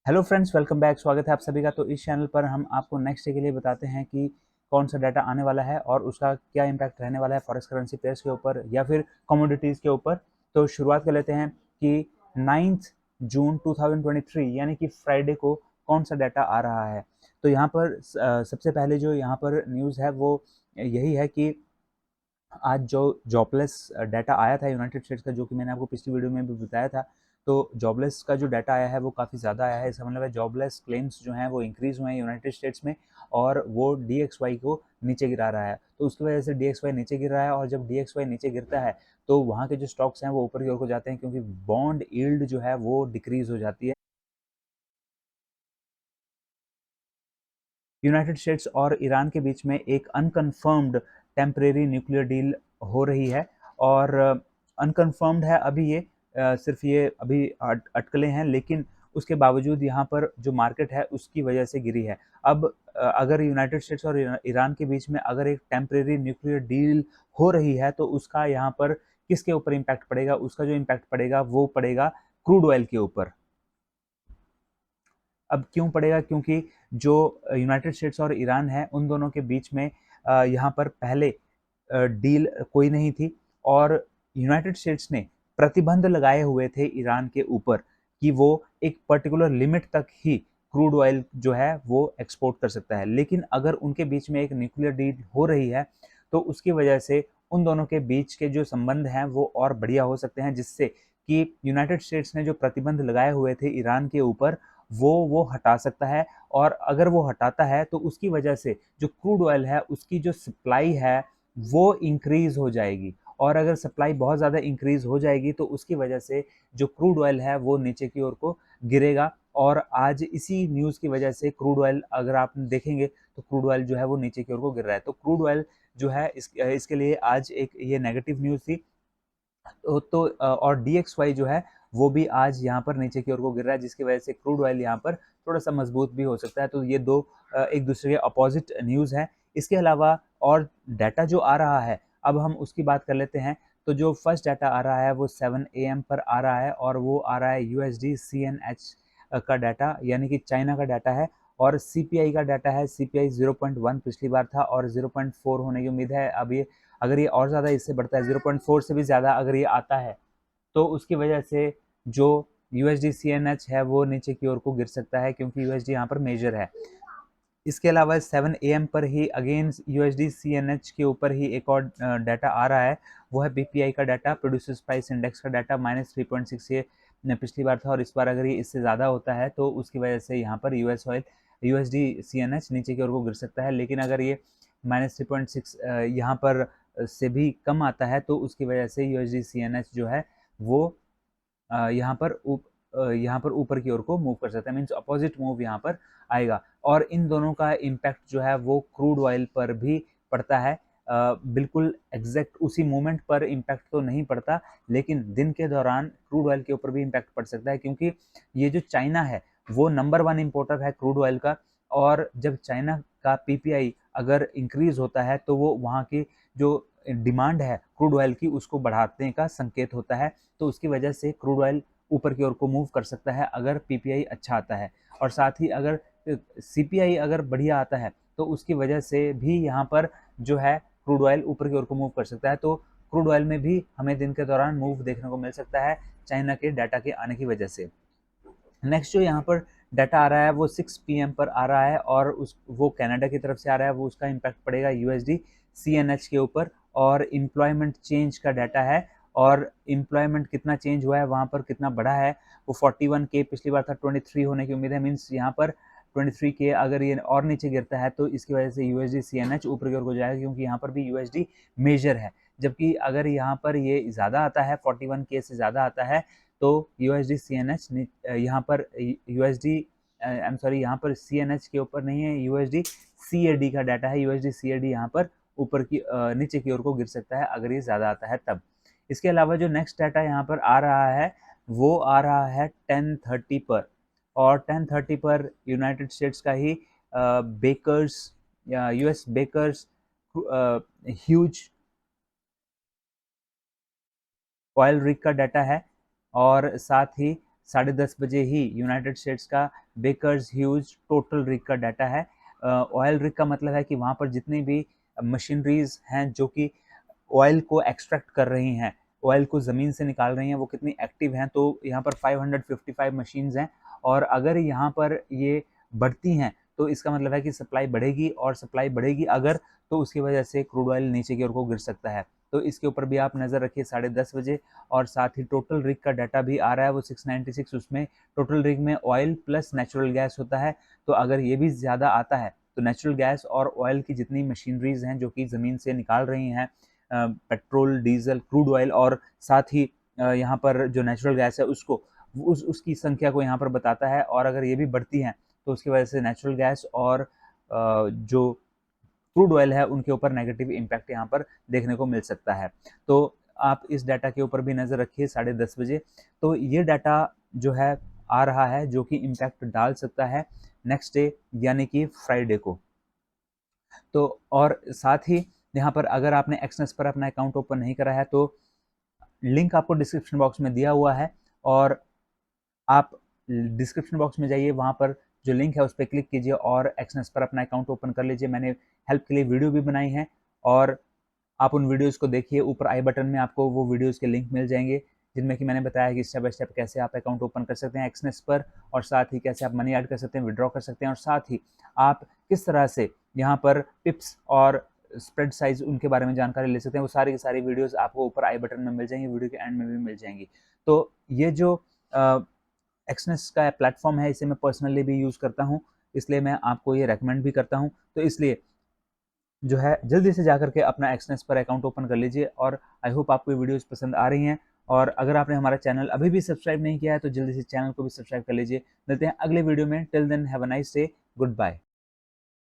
Hello friends, welcome back. स्वागत है आप सभी का। तो इस चैनल पर हम आपको नेक्स्ट डे के लिए बताते हैं कि कौन सा डाटा आने वाला है और उसका क्या इम्पैक्ट रहने वाला है फॉरेक्स करेंसी पेयर्स के ऊपर या फिर कमोडिटीज़ के ऊपर। तो शुरुआत कर लेते हैं कि 9 जून 2023 यानी कि फ्राइडे को कौन सा डाटा आ रहा है। तो यहाँ पर सबसे पहले जो यहाँ पर न्यूज़ है वो यही है कि आज जो जॉबलेस डाटा आया था यूनाइटेड स्टेट्स का, जो कि मैंने आपको पिछली वीडियो में भी बताया था। तो जॉबलेस का जो डाटा आया है वो काफ़ी ज़्यादा आया है। इसका मतलब है जॉबलेस क्लेम्स जो हैं वो इंक्रीज़ हुए हैं यूनाइटेड स्टेट्स में और वो DXY को नीचे गिरा रहा है। तो उसकी वजह से DXY नीचे गिर रहा है और जब DXY नीचे गिरता है तो वहाँ के जो स्टॉक्स हैं वो ऊपर की ओर को जाते हैं, क्योंकि बॉन्ड यील्ड जो है वो डिक्रीज़ हो जाती है। यूनाइटेड स्टेट्स और ईरान के बीच में एक अनकन्फर्म्ड टेम्परेरी न्यूक्लियर डील हो रही है और अनकन्फर्म्ड है अभी ये। सिर्फ ये अभी अटकलें हैं, लेकिन उसके बावजूद यहाँ पर जो मार्केट है उसकी वजह से गिरी है। अब अगर यूनाइटेड स्टेट्स और ईरान के बीच में अगर एक टेम्परेरी न्यूक्लियर डील हो रही है तो उसका यहाँ पर किसके ऊपर इम्पैक्ट पड़ेगा? उसका जो इम्पैक्ट पड़ेगा वो पड़ेगा क्रूड ऑयल के ऊपर। अब क्यों पड़ेगा? क्योंकि जो यूनाइटेड स्टेट्स और ईरान है उन दोनों के बीच में यहाँ पर पहले डील कोई नहीं थी और यूनाइटेड स्टेट्स ने प्रतिबंध लगाए हुए थे ईरान के ऊपर कि वो एक पर्टिकुलर लिमिट तक ही क्रूड ऑयल जो है वो एक्सपोर्ट कर सकता है। लेकिन अगर उनके बीच में एक न्यूक्लियर डील हो रही है तो उसकी वजह से उन दोनों के बीच के जो संबंध हैं वो और बढ़िया हो सकते हैं, जिससे कि यूनाइटेड स्टेट्स ने जो प्रतिबंध लगाए हुए थे ईरान के ऊपर वो हटा सकता है। और अगर वो हटाता है तो उसकी वजह से जो क्रूड ऑयल है उसकी जो सप्लाई है वो इंक्रीज हो जाएगी। और अगर सप्लाई बहुत ज़्यादा इंक्रीज हो जाएगी तो उसकी वजह से जो क्रूड ऑयल है वो नीचे की ओर को गिरेगा। और आज इसी न्यूज़ की वजह से क्रूड ऑयल अगर आप देखेंगे तो क्रूड ऑयल जो है वो नीचे की ओर को गिर रहा है। तो क्रूड ऑयल जो है इसके लिए आज एक ये नेगेटिव न्यूज़ थी। और DXY जो है वो भी आज यहाँ पर नीचे की ओर को गिर रहा है, जिसकी वजह से क्रूड ऑयल यहाँ पर थोड़ा सा मजबूत भी हो सकता है। तो ये दो एक दूसरे के अपोजिट न्यूज़ है। इसके अलावा और डाटा जो आ रहा है अब हम उसकी बात कर लेते हैं। तो जो फर्स्ट डाटा आ रहा है वो 7 AM पर आ रहा है और वो आ रहा है USD CNH का डाटा, यानी कि चाइना का डाटा है। और CPI का डाटा है। CPI 0.1 पिछली बार था और 0.4 होने की उम्मीद है। अब ये अगर ये और ज़्यादा इससे बढ़ता है 0.4 से भी ज़्यादा अगर ये आता है तो उसकी वजह से जो USD CNH है वो नीचे की ओर को गिर सकता है, क्योंकि USD यहाँ पर मेजर है। इसके अलावा 7 AM पर ही अगेन USD CNH के ऊपर ही एक और डाटा आ रहा है। वो है PPI का डाटा, प्रोड्यूसर्स प्राइस इंडेक्स का डाटा -3.6 ये पिछली बार था और इस बार अगर ये इससे ज़्यादा होता है तो उसकी वजह से यहाँ पर USD CNH नीचे की ओर को गिर सकता है। लेकिन अगर ये -3.6 यहाँ पर से भी कम आता है तो उसकी वजह से USD CNH जो है वो यहाँ पर ऊपर की ओर को मूव कर सकता है, मीन्स अपोजिट मूव यहाँ पर आएगा। और इन दोनों का इम्पैक्ट जो है वो क्रूड ऑयल पर भी पड़ता है। बिल्कुल एग्जैक्ट उसी मोमेंट पर इम्पैक्ट तो नहीं पड़ता, लेकिन दिन के दौरान क्रूड ऑयल के ऊपर भी इम्पैक्ट पड़ सकता है, क्योंकि ये जो चाइना है वो नंबर 1 इम्पोर्टर है क्रूड ऑयल का। और जब चाइना का PPI अगर इंक्रीज होता है तो वो वहाँ की जो डिमांड है क्रूड ऑयल की उसको बढ़ाने का संकेत होता है। तो उसकी वजह से क्रूड ऑयल ऊपर की ओर को मूव कर सकता है अगर PPI अच्छा आता है। और साथ ही अगर CPI अगर बढ़िया आता है तो उसकी वजह से भी यहाँ पर जो है क्रूड ऑयल ऊपर की ओर को मूव कर सकता है। तो क्रूड ऑयल में भी हमें दिन के दौरान मूव देखने को मिल सकता है चाइना के डाटा के आने की वजह से। नेक्स्ट जो यहाँ पर डाटा आ रहा है वो 6 PM पर आ रहा है और वो कनाडा की तरफ से आ रहा है। वो उसका इम्पैक्ट पड़ेगा USD CNH के ऊपर। और एम्प्लॉयमेंट चेंज का डाटा है और एम्प्लॉयमेंट कितना चेंज हुआ है, वहाँ पर कितना बढ़ा है। वो 41K पिछली बार था, 23 होने की उम्मीद है। मीन्स यहाँ पर 23K अगर ये और नीचे गिरता है तो इसकी वजह से USD CNH ऊपर की ओर को जाएगा, क्योंकि यहाँ पर भी USD मेजर है। जबकि अगर यहाँ पर ये ज़्यादा आता है, 41K से ज़्यादा आता है, तो USD CNH यहाँ पर USD आई एम सॉरी, यहाँ पर CNH के ऊपर नहीं है, USD CAD का डाटा है। USD CAD यहाँ पर ऊपर की नीचे की ओर को गिर सकता है अगर ये ज़्यादा आता है तब। इसके अलावा जो नेक्स्ट डाटा यहाँ पर आ रहा है वो आ रहा है 10:30 पर। और 10:30 पर यूनाइटेड स्टेट्स का ही बेकर्स या US Bakers Hughes oil rig का डाटा है। और साथ ही 10:30 बजे ही यूनाइटेड स्टेट्स का बेकर्स ह्यूज टोटल रिग का डाटा है। ऑयल रिग का मतलब है कि वहाँ पर जितनी भी मशीनरीज हैं जो कि ऑयल को एक्सट्रैक्ट कर रही हैं, ऑयल को ज़मीन से निकाल रही हैं, वो कितनी एक्टिव हैं। तो यहाँ पर 555 मशीन्स हैं और अगर यहाँ पर ये बढ़ती हैं तो इसका मतलब है कि सप्लाई बढ़ेगी, और सप्लाई बढ़ेगी अगर, तो उसकी वजह से क्रूड ऑयल नीचे की ओर को गिर सकता है। तो इसके ऊपर भी आप नज़र रखिए 10:30 बजे। और साथ ही टोटल रिग का डाटा भी आ रहा है वो 696, उसमें टोटल रिग में ऑयल प्लस नेचुरल गैस होता है। तो अगर ये भी ज़्यादा आता है तो नेचुरल गैस और ऑयल की जितनी मशीनरीज हैं जो कि ज़मीन से निकाल रही हैं पेट्रोल, डीजल, क्रूड ऑयल, और साथ ही यहाँ पर जो नेचुरल गैस है उसको, उसकी संख्या को यहाँ पर बताता है। और अगर ये भी बढ़ती हैं तो उसकी वजह से नेचुरल गैस और जो क्रूड ऑयल है उनके ऊपर नेगेटिव इम्पैक्ट यहाँ पर देखने को मिल सकता है। तो आप इस डाटा के ऊपर भी नज़र रखिए 10:30 बजे। तो ये डाटा जो है आ रहा है जो कि इम्पैक्ट डाल सकता है नेक्स्ट डे यानी कि फ्राइडे को। तो और साथ ही यहाँ पर अगर आपने एक्सनेस पर अपना अकाउंट ओपन नहीं करा है तो लिंक आपको डिस्क्रिप्शन बॉक्स में दिया हुआ है, और आप डिस्क्रिप्शन बॉक्स में जाइए, वहाँ पर जो लिंक है उस पर क्लिक कीजिए और एक्सनेस पर अपना अकाउंट ओपन कर लीजिए। मैंने हेल्प के लिए वीडियो भी बनाई है और आप उन वीडियोज़ को देखिए। ऊपर आई बटन में आपको वो वीडियोज़ के लिंक मिल जाएंगे जिनमें कि मैंने बताया कि स्टेप बाय स्टेप कैसे आप अकाउंट ओपन कर सकते हैं एक्सनेस पर, और साथ ही कैसे आप मनी ऐड कर सकते हैं, विड्रॉ कर सकते हैं, और साथ ही आप किस तरह से यहाँ पर पिप्स और स्प्रेड साइज उनके बारे में जानकारी ले सकते हैं। वो सारी की सारी वीडियोज़ आपको ऊपर आई बटन में मिल जाएंगी, वीडियो के एंड में भी मिल जाएंगी। तो ये जो एक्सनेस का प्लेटफॉर्म है इसे मैं पर्सनली भी यूज़ करता हूँ, इसलिए मैं आपको ये रेकमेंड भी करता हूँ। तो इसलिए जो है जल्दी से जाकर के अपना एक्सनेस पर अकाउंट ओपन कर लीजिए। और आई होप आपको ये वीडियोस पसंद आ रही हैं, और अगर आपने हमारा चैनल अभी भी सब्सक्राइब नहीं किया है तो जल्दी से चैनल को भी सब्सक्राइब कर लीजिए। मिलते हैं अगले वीडियो में। Till then have a nice day, good bye.